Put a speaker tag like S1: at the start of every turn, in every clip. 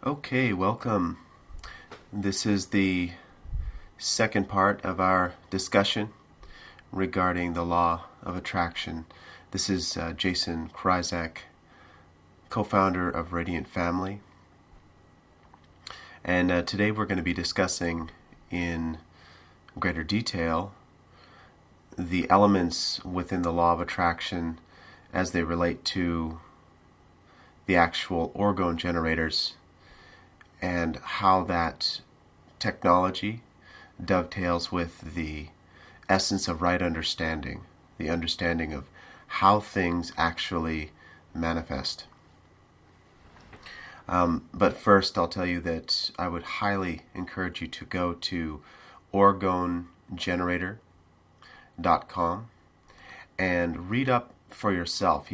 S1: Okay, welcome. This is the second part of our discussion regarding the law of attraction. This is Jason Kryzak, co-founder of Radiant Family. And today we're going to be discussing in greater detail the elements within the law of attraction as they relate to the actual orgone generators and how that technology dovetails with the essence of right understanding, the understanding of how things actually manifest. But first, I'll tell you that I would highly encourage you to go to orgonegenerator.com and read up for yourself.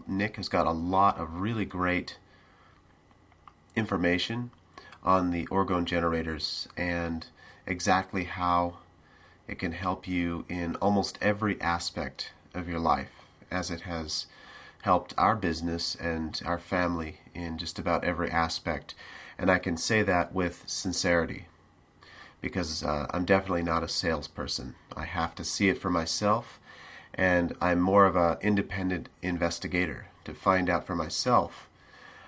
S1: Nick has got a lot of really great information on the orgone generators and exactly how it can help you in almost every aspect of your life, as it has helped our business and our family in just about every aspect. And I can say that with sincerity because I'm definitely not a salesperson. I have to see it for myself, and I'm more of an independent investigator to find out for myself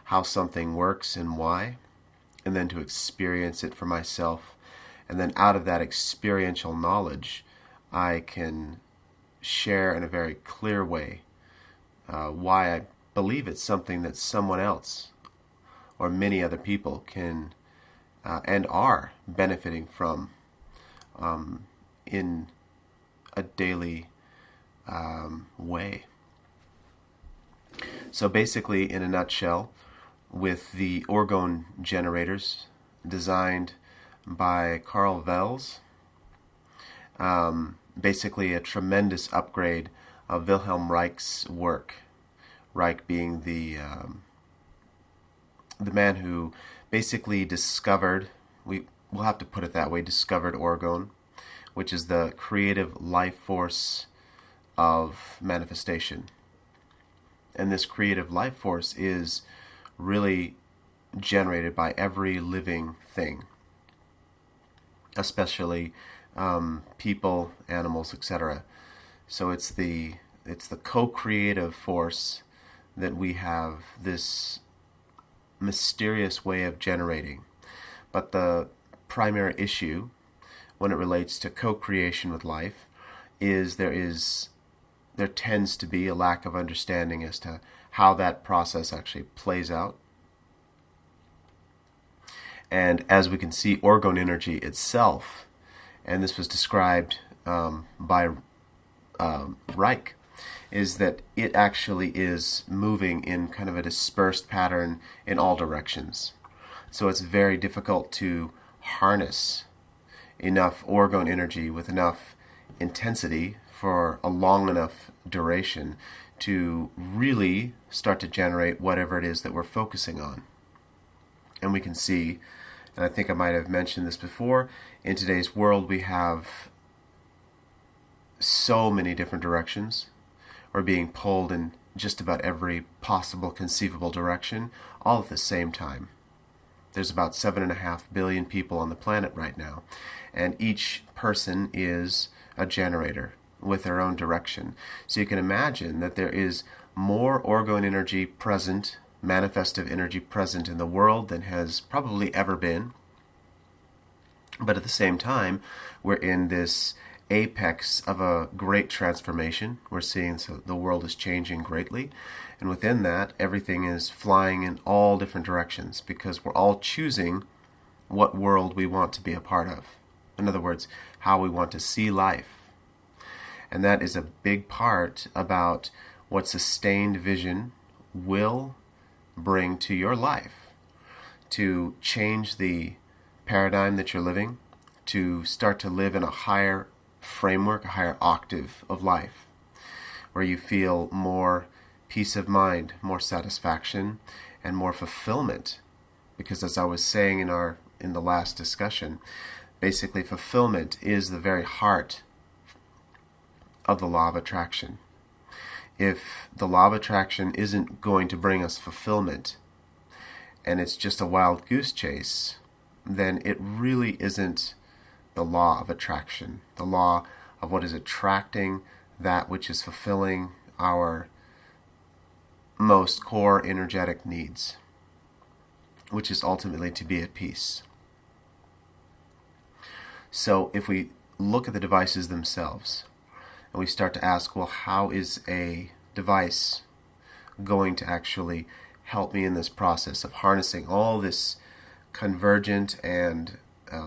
S1: how something works and why, and then to experience it for myself. And then out of that experiential knowledge, I can share in a very clear way why I believe it's something that someone else or many other people can and are benefiting from in a daily way. So basically, in a nutshell, with the Orgone Generators, designed by Carl Vels, basically a tremendous upgrade of Wilhelm Reich's work. Reich being the man who basically discovered, we'll have to put it that way, discovered orgone, which is the creative life force of manifestation. And this creative life force is really generated by every living thing, especially people, animals, etc. So it's the co-creative force that we have this mysterious way of generating. But the primary issue when it relates to co-creation with life is there tends to be a lack of understanding as to how that process actually plays out. And as we can see, orgone energy itself, and this was described by Reich, is that it actually is moving in kind of a dispersed pattern in all directions. So it's very difficult to harness enough orgone energy with enough intensity for a long enough duration to really start to generate whatever it is that we're focusing on. And we can see, and I think I might have mentioned this before, in today's world we have so many different directions. We're being pulled in just about every possible conceivable direction, all at the same time. There's about 7.5 billion people on the planet right now, and each person is a generator with their own direction. So you can imagine that there is more orgone energy present, manifestive energy present in the world than has probably ever been. But at the same time, we're in this apex of a great transformation. We're seeing the world is changing greatly, and within that, everything is flying in all different directions because we're all choosing what world we want to be a part of. In other words, how we want to see life. And that is a big part about what sustained vision will bring to your life, to change the paradigm that you're living, to start to live in a higher framework, a higher octave of life, where you feel more peace of mind, more satisfaction, and more fulfillment. Because as I was saying in the last discussion, basically fulfillment is the very heart of the law of attraction. If the law of attraction isn't going to bring us fulfillment, and it's just a wild goose chase, then it really isn't the law of attraction, the law of what is attracting that which is fulfilling our most core energetic needs, which is ultimately to be at peace. So if we look at the devices themselves and we start to ask, well, how is a device going to actually help me in this process of harnessing all this convergent and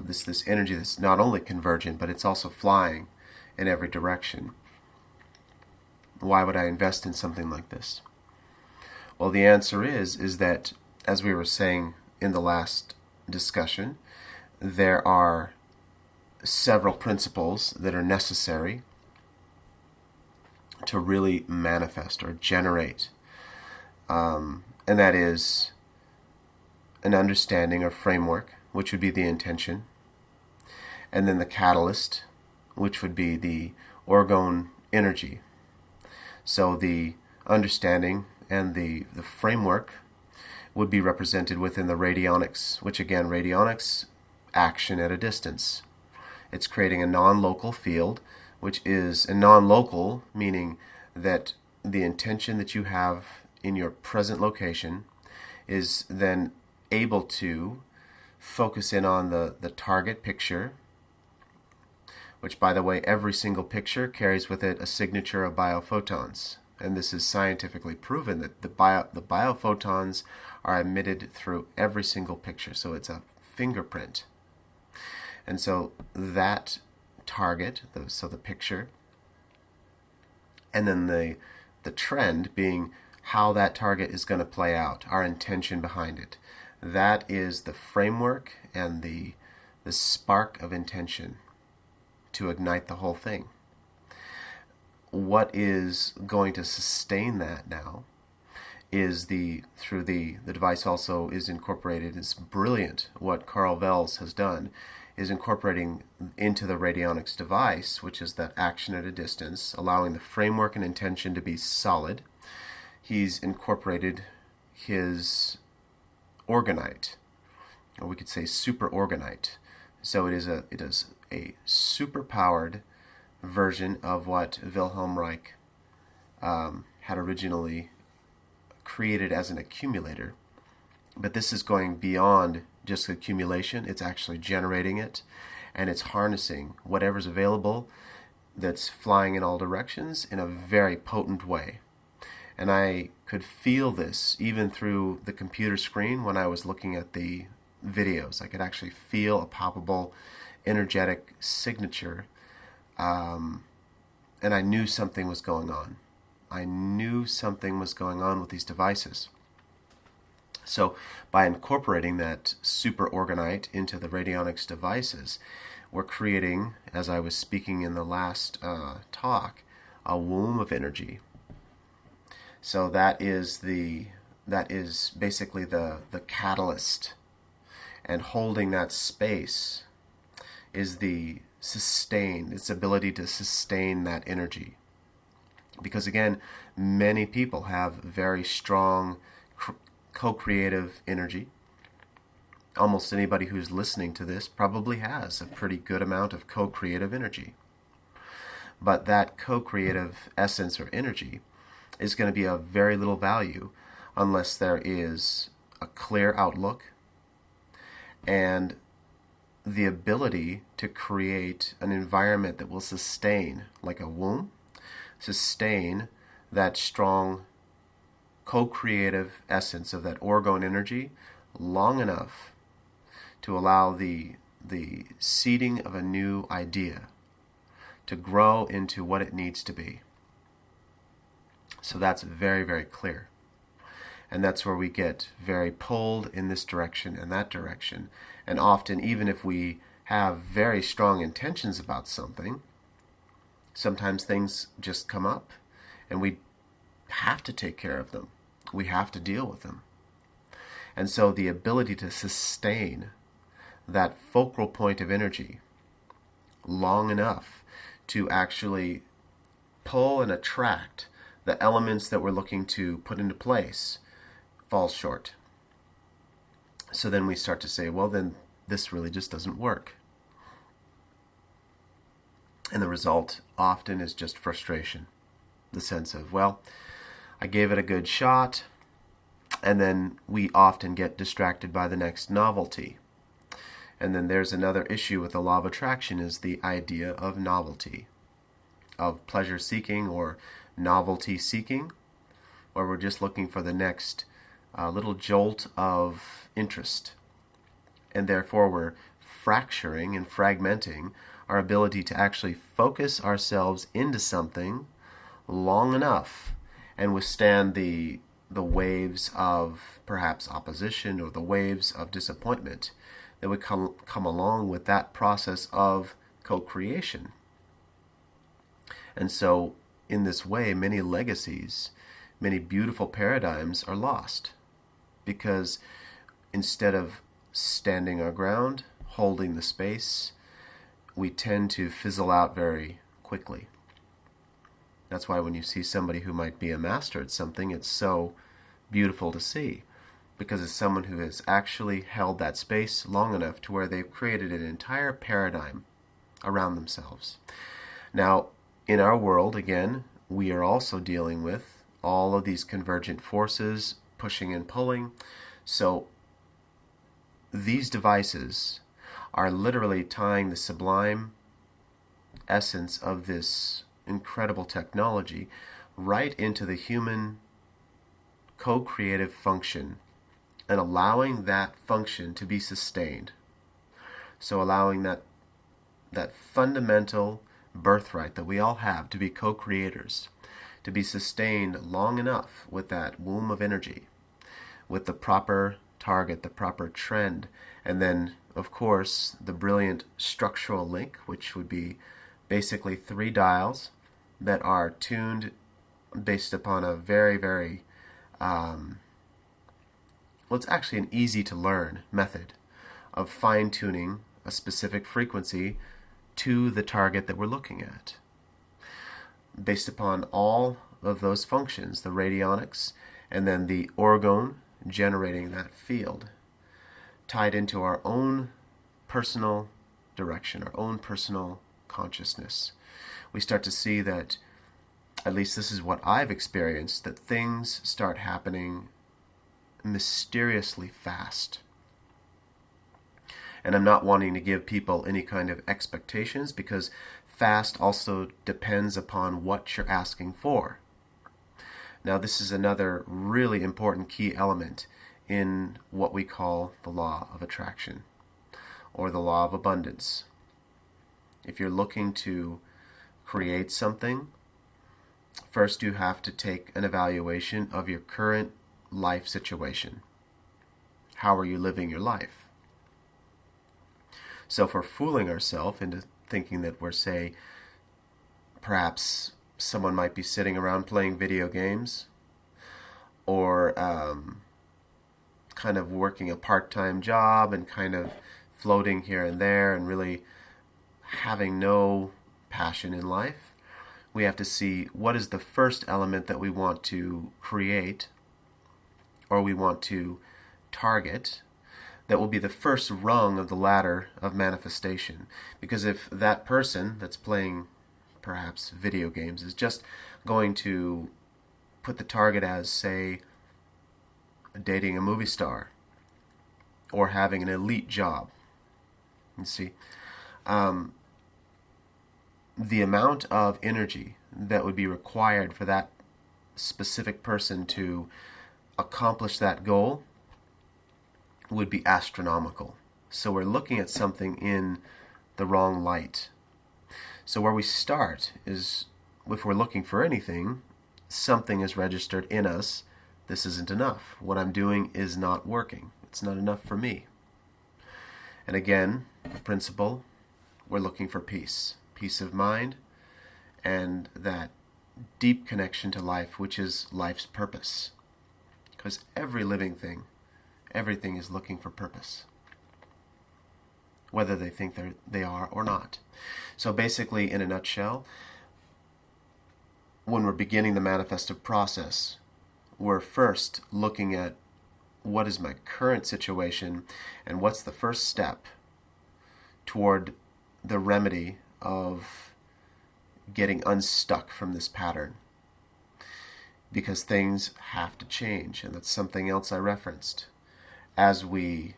S1: this energy that's not only convergent, but it's also flying in every direction? Why would I invest in something like this? Well, the answer is that, as we were saying in the last discussion, there are several principles that are necessary to really manifest or generate. And that is an understanding or framework, which would be the intention, and then the catalyst, which would be the orgone energy. So the understanding and the framework would be represented within the radionics, which again, radionics, action at a distance. It's creating a non-local field, which is a non-local, meaning that the intention that you have in your present location is then able to focus in on the target picture, which, by the way, every single picture carries with it a signature of biophotons. And this is scientifically proven that the biophotons are emitted through every single picture. So it's a fingerprint. And so that target, so the picture, and then the trend being how that target is going to play out, our intention behind it. That is the framework and the spark of intention to ignite the whole thing. What is going to sustain that now is through the device also is incorporated. It's brilliant what Carl Vels has done, is incorporating into the radionics device, which is that action at a distance, allowing the framework and intention to be solid. He's incorporated his orgonite, or we could say super orgonite. So it is a super powered version of what Wilhelm Reich had originally created as an accumulator. But this is going beyond just accumulation. It's actually generating it, and it's harnessing whatever's available that's flying in all directions in a very potent way. And I could feel this even through the computer screen when I was looking at the videos. I could actually feel a palpable energetic signature, and I knew something was going on. I knew something was going on with these devices. So by incorporating that super orgonite into the radionics devices, we're creating, as I was speaking in the last talk, a womb of energy. So that is basically the catalyst, and holding that space is its ability to sustain that energy. Because again, many people have very strong co-creative energy. Almost anybody who's listening to this probably has a pretty good amount of co-creative energy. But that co-creative essence or energy is going to be of very little value unless there is a clear outlook and the ability to create an environment that will sustain, like a womb, sustain that strong co-creative essence of that orgone energy long enough to allow the seeding of a new idea to grow into what it needs to be. So that's very, very clear. And that's where we get very pulled in this direction and that direction. And often, even if we have very strong intentions about something, sometimes things just come up and we have to take care of them. We have to deal with them. And so the ability to sustain that focal point of energy long enough to actually pull and attract the elements that we're looking to put into place falls short. So then we start to say, well, then this really just doesn't work. And the result often is just frustration. The sense of, well, I gave it a good shot, and then we often get distracted by the next novelty. And then there's another issue with the law of attraction, is the idea of novelty, of pleasure seeking or novelty seeking, or we're just looking for the next little jolt of interest. And therefore we're fracturing and fragmenting our ability to actually focus ourselves into something long enough and withstand the waves of perhaps opposition or the waves of disappointment that would come along with that process of co-creation. And so in this way, many legacies, many beautiful paradigms are lost, because instead of standing our ground, holding the space, we tend to fizzle out very quickly. That's why when you see somebody who might be a master at something, it's so beautiful to see, because it's someone who has actually held that space long enough to where they've created an entire paradigm around themselves. Now, in our world, again, we are also dealing with all of these convergent forces pushing and pulling. So these devices are literally tying the sublime essence of this incredible technology right into the human co-creative function and allowing that function to be sustained. So allowing that fundamental birthright that we all have to be co-creators to be sustained long enough with that womb of energy, with the proper target, the proper trend, and then, of course, the brilliant structural link, which would be basically 3 dials that are tuned based upon a very, very, well, it's actually an easy-to-learn method of fine-tuning a specific frequency to the target that we're looking at. Based upon all of those functions, the radionics, and then the orgone generating that field, tied into our own personal direction, our own personal consciousness, we start to see that, at least this is what I've experienced, that things start happening mysteriously fast. And I'm not wanting to give people any kind of expectations, because fast also depends upon what you're asking for. Now, this is another really important key element in what we call the law of attraction, or the law of abundance. If you're looking to create something, first you have to take an evaluation of your current life situation. How are you living your life? So if we're fooling ourselves into thinking that we're, say, perhaps someone might be sitting around playing video games, or kind of working a part-time job and kind of floating here and there and really having no passion in life, we have to see what is the first element that we want to create or we want to target that will be the first rung of the ladder of manifestation. Because if that person that's playing perhaps video games is just going to put the target as, say, dating a movie star or having an elite job, you see, the amount of energy that would be required for that specific person to accomplish that goal would be astronomical. So we're looking at something in the wrong light. So where we start is, if we're looking for anything, something is registered in us. This isn't enough. What I'm doing is not working. It's not enough for me. And again, the principle, we're looking for peace. Peace of mind and that deep connection to life, which is life's purpose. Because every living thing, everything is looking for purpose, whether they think they are or not. So basically, in a nutshell, when we're beginning the manifestive process, we're first looking at what is my current situation and what's the first step toward the remedy of getting unstuck from this pattern. Because things have to change, and that's something else I referenced. As we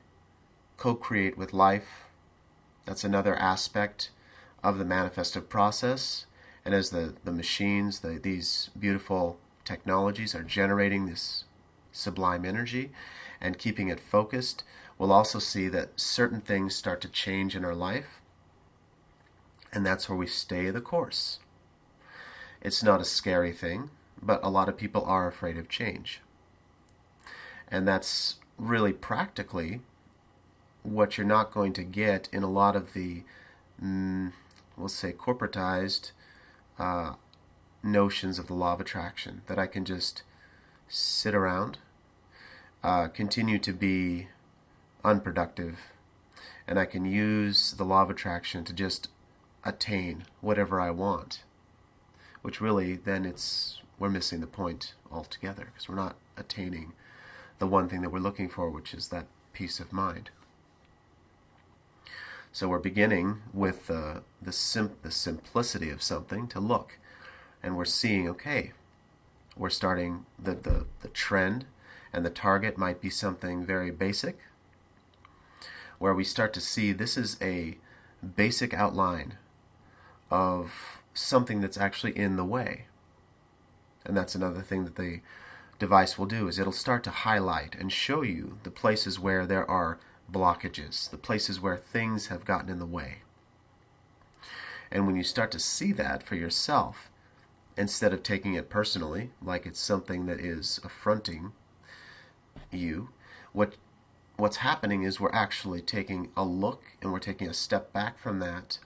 S1: co-create with life, that's another aspect of the manifestive process. And as the machines, these beautiful technologies are generating this sublime energy and keeping it focused, we'll also see that certain things start to change in our life, and that's where we stay the course. It's not a scary thing, but a lot of people are afraid of change. And that's really practically what you're not going to get in a lot of the, we'll say, corporatized notions of the law of attraction, that I can just sit around, continue to be unproductive, and I can use the law of attraction to just attain whatever I want, which really then we're missing the point altogether, because we're not attaining the one thing that we're looking for, which is that peace of mind. So we're beginning with the simplicity of something to look, and we're seeing, okay, we're starting the trend, and the target might be something very basic, where we start to see this is a basic outline of something that's actually in the way. And that's another thing that the device will do, is it'll start to highlight and show you the places where there are blockages, the places where things have gotten in the way. And when you start to see that for yourself, instead of taking it personally, like it's something that is affronting you, what's happening is we're actually taking a look, and we're taking a step back from that,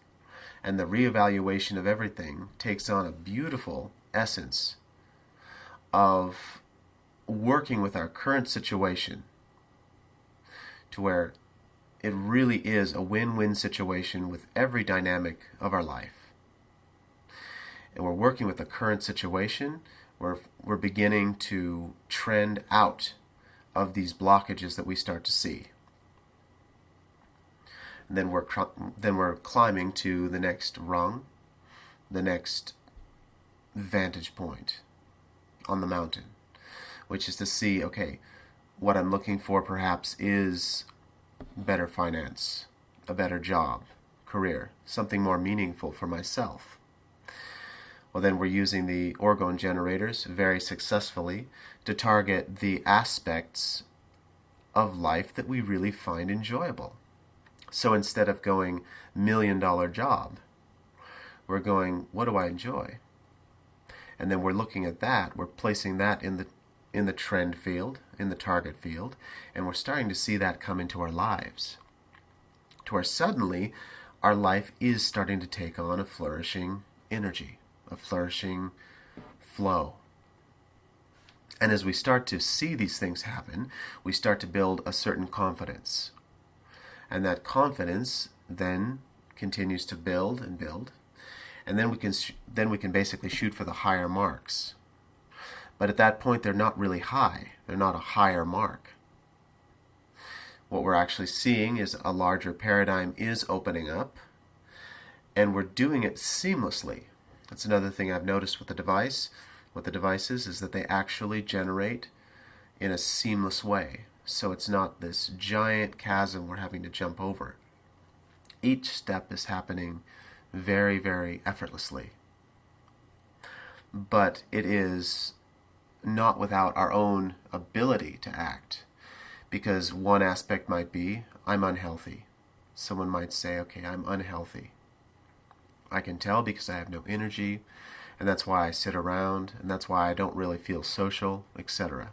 S1: and the reevaluation of everything takes on a beautiful essence of working with our current situation to where it really is a win-win situation with every dynamic of our life. And we're working with the current situation, we're beginning to trend out of these blockages that we start to see. And then we're climbing to the next rung, the next vantage point on the mountain, which is to see, okay, what I'm looking for perhaps is better finance, a better job, career, something more meaningful for myself. Well, then we're using the Orgone Generators very successfully to target the aspects of life that we really find enjoyable. So instead of going $1 million job, we're going, what do I enjoy? And then we're looking at that, we're placing that in the trend field, in the target field, and we're starting to see that come into our lives, to where suddenly our life is starting to take on a flourishing energy, a flourishing flow. And as we start to see these things happen, we start to build a certain confidence. And that confidence then continues to build and build. And then we can basically shoot for the higher marks. But at that point, they're not really high. They're not a higher mark. What we're actually seeing is a larger paradigm is opening up, and we're doing it seamlessly. That's another thing I've noticed with the device. What the device is that they actually generate in a seamless way. So it's not this giant chasm we're having to jump over. Each step is happening very, very effortlessly. But it is not without our own ability to act. Because one aspect might be, I'm unhealthy. Someone might say, okay, I'm unhealthy. I can tell because I have no energy, and that's why I sit around, and that's why I don't really feel social, etc.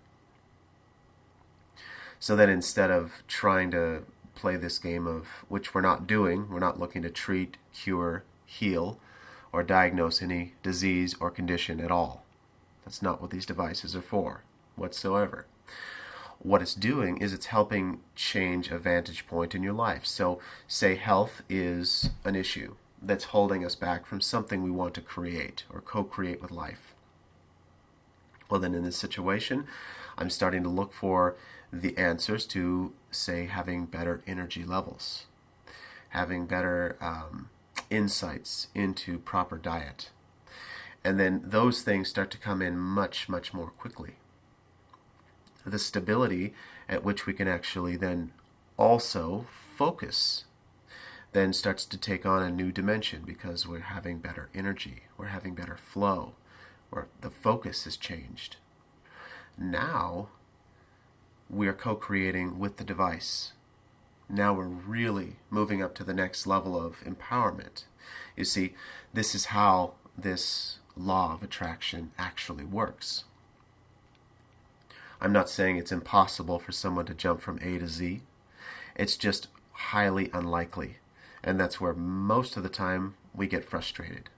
S1: So then instead of trying to play this game of, which we're not doing, we're not looking to treat, cure, heal, or diagnose any disease or condition at all. That's not what these devices are for, whatsoever. What it's doing is it's helping change a vantage point in your life. So say health is an issue that's holding us back from something we want to create or co-create with life. Well, then in this situation, I'm starting to look for the answers to, say, having better energy levels, having better insights into proper diet. And then those things start to come in much, much more quickly. The stability at which we can actually then also focus then starts to take on a new dimension because we're having better energy, we're having better flow, or the focus has changed. Now we are co-creating with the device. Now we're really moving up to the next level of empowerment. You see, this is how this law of attraction actually works. I'm not saying it's impossible for someone to jump from A to Z. It's just highly unlikely. And that's where most of the time we get frustrated.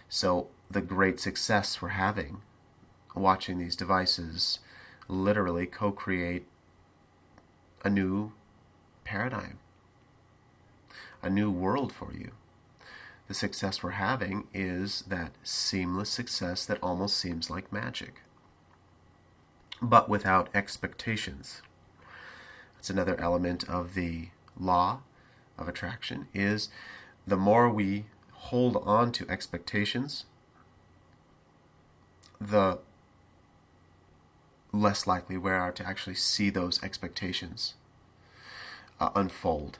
S1: So the great success we're having watching these devices literally co-create a new paradigm, a new world for you. The success we're having is that seamless success that almost seems like magic, but without expectations. That's another element of the law of attraction, is the more we hold on to expectations, the less likely we are to actually see those expectations unfold.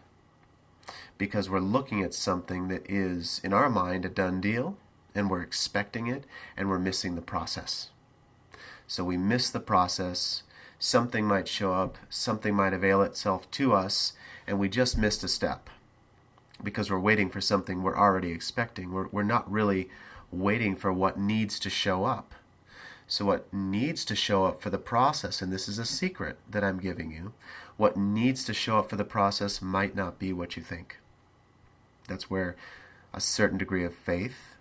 S1: Because we're looking at something that is, in our mind, a done deal, and we're expecting it, and we're missing the process. So we miss the process, something might show up, something might avail itself to us, and we just missed a step because we're waiting for something we're already expecting. We're not really waiting for what needs to show up. So what needs to show up for the process, and this is a secret that I'm giving you, what needs to show up for the process might not be what you think. That's where a certain degree of faith,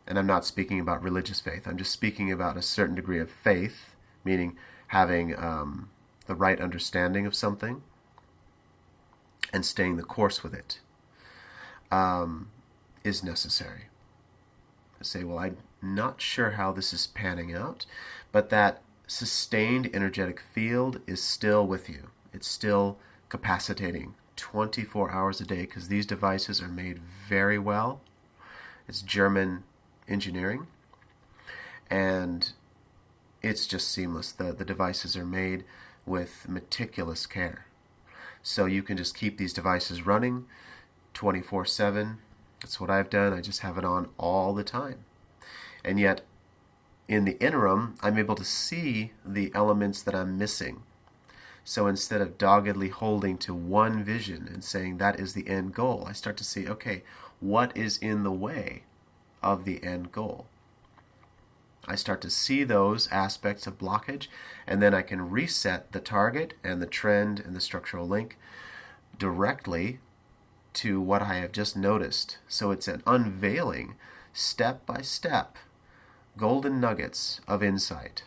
S1: and I'm not speaking about religious faith, I'm just speaking about a certain degree of faith, meaning having the right understanding of something and staying the course with it, is necessary. I say, well, I'm not sure how this is panning out, but that sustained energetic field is still with you. It's still capacitating 24 hours a day because these devices are made very well. It's German engineering, and it's just seamless. The devices are made with meticulous care. So you can just keep these devices running 24/7. That's what I've done. I just have it on all the time. And yet, in the interim, I'm able to see the elements that I'm missing. So instead of doggedly holding to one vision and saying that is the end goal, I start to see, okay, what is in the way of the end goal? I start to see those aspects of blockage, and then I can reset the target and the trend and the structural link directly to what I have just noticed. So it's an unveiling, step by step, golden nuggets of insight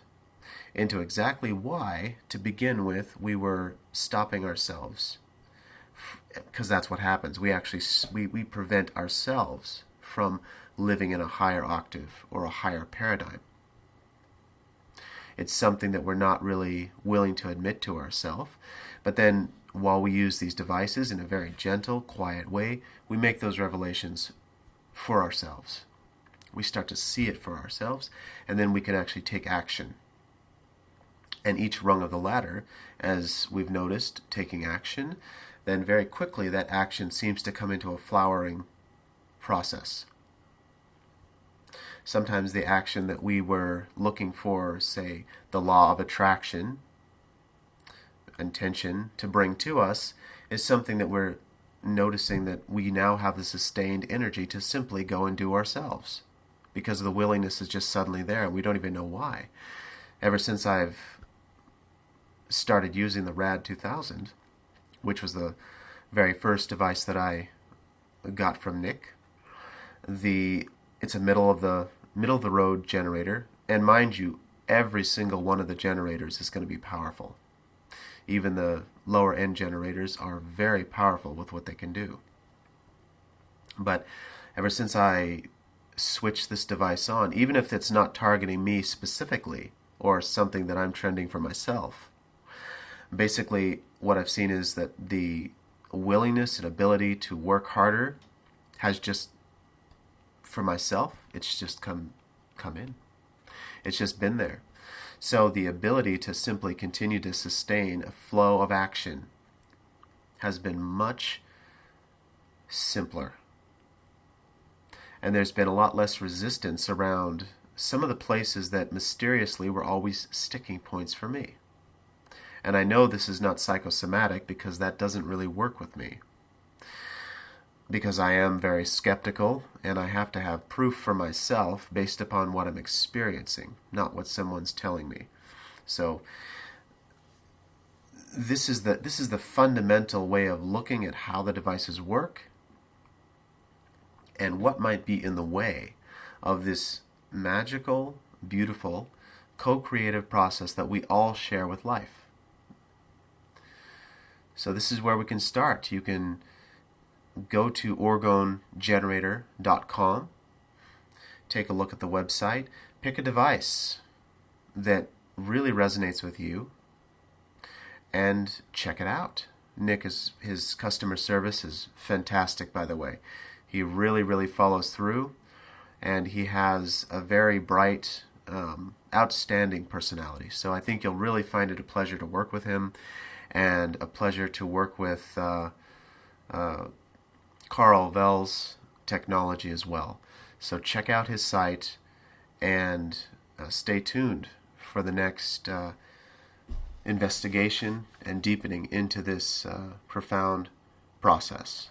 S1: into exactly why, to begin with, we were stopping ourselves. Because that's what happens. We actually we prevent ourselves from living in a higher octave or a higher paradigm. It's something that we're not really willing to admit to ourselves. But then, while we use these devices in a very gentle, quiet way, we make those revelations for ourselves. We start to see it for ourselves, and then we can actually take action. And each rung of the ladder, as we've noticed, taking action, then very quickly that action seems to come into a flowering process. Sometimes the action that we were looking for, say, the law of attraction, intention to bring to us, is something that we're noticing that we now have the sustained energy to simply go and do ourselves. Because the willingness is just suddenly there, and we don't even know why. Ever since I've started using the RAD 2000, which was the very first device that I got from Nick, it's a middle of the road generator, and mind you, every single one of the generators is going to be powerful. Even the lower end generators are very powerful with what they can do. But ever since I switched this device on, even if it's not targeting me specifically or something that I'm trending for myself, Basically, what I've seen is that the willingness and ability to work harder has just, for myself, it's just come in. It's just been there. So the ability to simply continue to sustain a flow of action has been much simpler. And there's been a lot less resistance around some of the places that mysteriously were always sticking points for me. And I know this is not psychosomatic because that doesn't really work with me. Because I am very skeptical and I have to have proof for myself based upon what I'm experiencing, not what someone's telling me. So this is the fundamental way of looking at how the devices work and what might be in the way of this magical, beautiful, co-creative process that we all share with life. So this is where we can start. You can go to orgonegenerator.com, take a look at the website, pick a device that really resonates with you, and check it out. Nick, his customer service is fantastic, by the way. He really, really follows through, and he has a very bright, outstanding personality. So I think you'll really find it a pleasure to work with him, and a pleasure to work with Carl Vell's technology as well. So check out his site and stay tuned for the next investigation and deepening into this profound process.